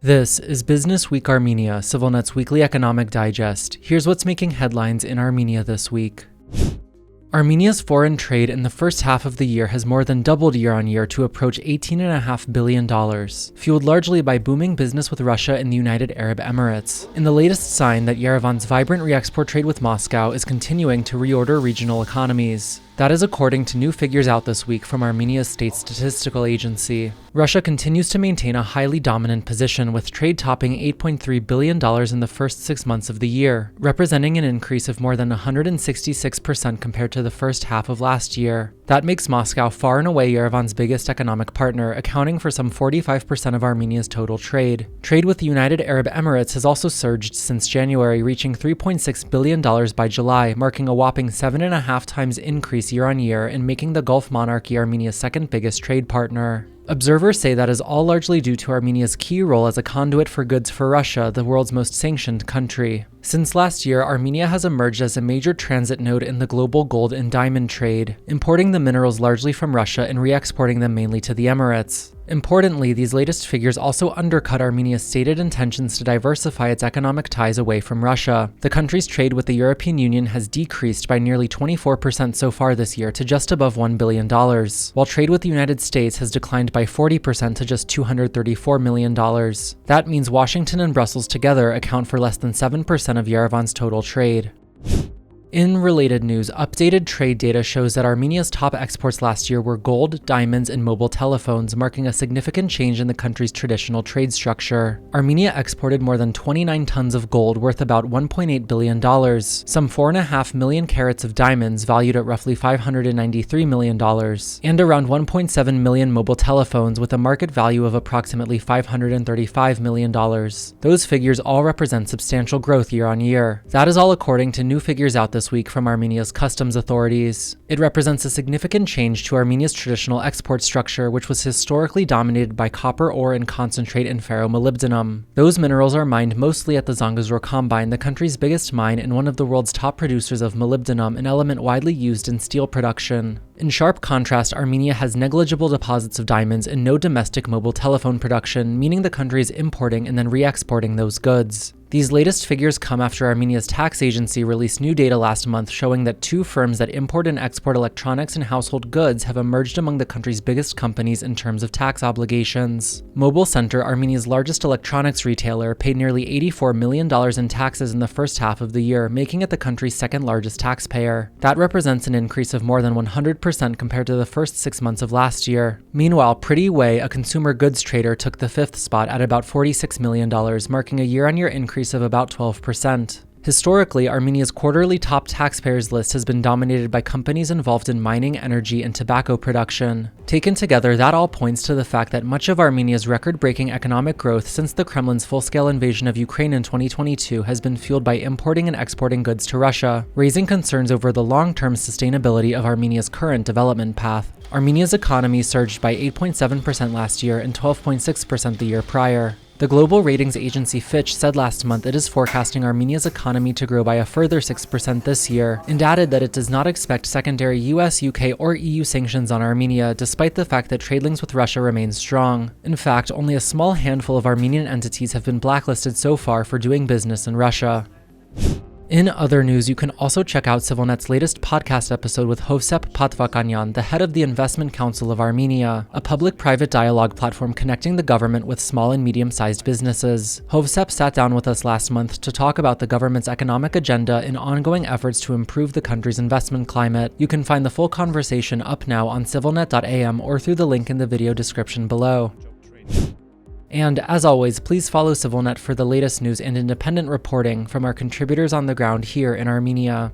This is Business Week Armenia, CivilNet's weekly economic digest. Here's what's making headlines in Armenia this week. Armenia's foreign trade in the first half of the year has more than doubled year-on-year to approach $18.5 billion, fueled largely by booming business with Russia and the United Arab Emirates. In the latest sign that Yerevan's vibrant re-export trade with Moscow is continuing to reorder regional economies. That is according to new figures out this week from Armenia's state statistical agency. Russia continues to maintain a highly dominant position, with trade topping $8.3 billion in the first 6 months of the year, representing an increase of more than 166% compared to the first half of last year. That makes Moscow far and away Yerevan's biggest economic partner, accounting for some 45% of Armenia's total trade. Trade with the United Arab Emirates has also surged since January, reaching $3.6 billion by July, marking a whopping 7.5 times increase year-on-year and making the Gulf monarchy Armenia's second biggest trade partner. Observers say that is all largely due to Armenia's key role as a conduit for goods for Russia, the world's most sanctioned country. Since last year, Armenia has emerged as a major transit node in the global gold and diamond trade, importing the minerals largely from Russia and re-exporting them mainly to the Emirates. Importantly, these latest figures also undercut Armenia's stated intentions to diversify its economic ties away from Russia. The country's trade with the European Union has decreased by nearly 24% so far this year to just above $1 billion, while trade with the United States has declined by 40% to just $234 million. That means Washington and Brussels together account for less than 7% of Yerevan's total trade. In related news, updated trade data shows that Armenia's top exports last year were gold, diamonds, and mobile telephones, marking a significant change in the country's traditional trade structure. Armenia exported more than 29 tons of gold worth about $1.8 billion, some 4.5 million carats of diamonds valued at roughly $593 million, and around 1.7 million mobile telephones with a market value of approximately $535 million. Those figures all represent substantial growth year on year. That is all according to new figures out this week from Armenia's customs authorities. It represents a significant change to Armenia's traditional export structure, which was historically dominated by copper ore and concentrate and ferromolybdenum. Those minerals are mined mostly at the Zangezur Combine, the country's biggest mine and one of the world's top producers of molybdenum, an element widely used in steel production. In sharp contrast, Armenia has negligible deposits of diamonds and no domestic mobile telephone production, meaning the country is importing and then re-exporting those goods. These latest figures come after Armenia's tax agency released new data last month showing that two firms that import and export electronics and household goods have emerged among the country's biggest companies in terms of tax obligations. Mobile Center, Armenia's largest electronics retailer, paid nearly $84 million in taxes in the first half of the year, making it the country's second largest taxpayer. That represents an increase of more than 100% compared to the first 6 months of last year. Meanwhile, Pretty Way, a consumer goods trader, took the fifth spot at about $46 million, marking a year-on-year increase of about 12%. Historically, Armenia's quarterly top taxpayers list has been dominated by companies involved in mining, energy, and tobacco production. Taken together, that all points to the fact that much of Armenia's record-breaking economic growth since the Kremlin's full-scale invasion of Ukraine in 2022 has been fueled by importing and exporting goods to Russia, raising concerns over the long-term sustainability of Armenia's current development path. Armenia's economy surged by 8.7% last year and 12.6% the year prior. The global ratings agency Fitch said last month it is forecasting Armenia's economy to grow by a further 6% this year, and added that it does not expect secondary US, UK, or EU sanctions on Armenia, despite the fact that trade links with Russia remain strong. In fact, only a small handful of Armenian entities have been blacklisted so far for doing business in Russia. In other news, you can also check out CivilNet's latest podcast episode with HP Pakyan, the head of the Investment Council of Armenia, a public-private dialogue platform connecting the government with small and medium-sized businesses. HP sat down with us last month to talk about the government's economic agenda and ongoing efforts to improve the country's investment climate. You can find the full conversation up now on civilnet.am or through the link in the video description below. And as always, please follow CivilNet for the latest news and independent reporting from our contributors on the ground here in Armenia.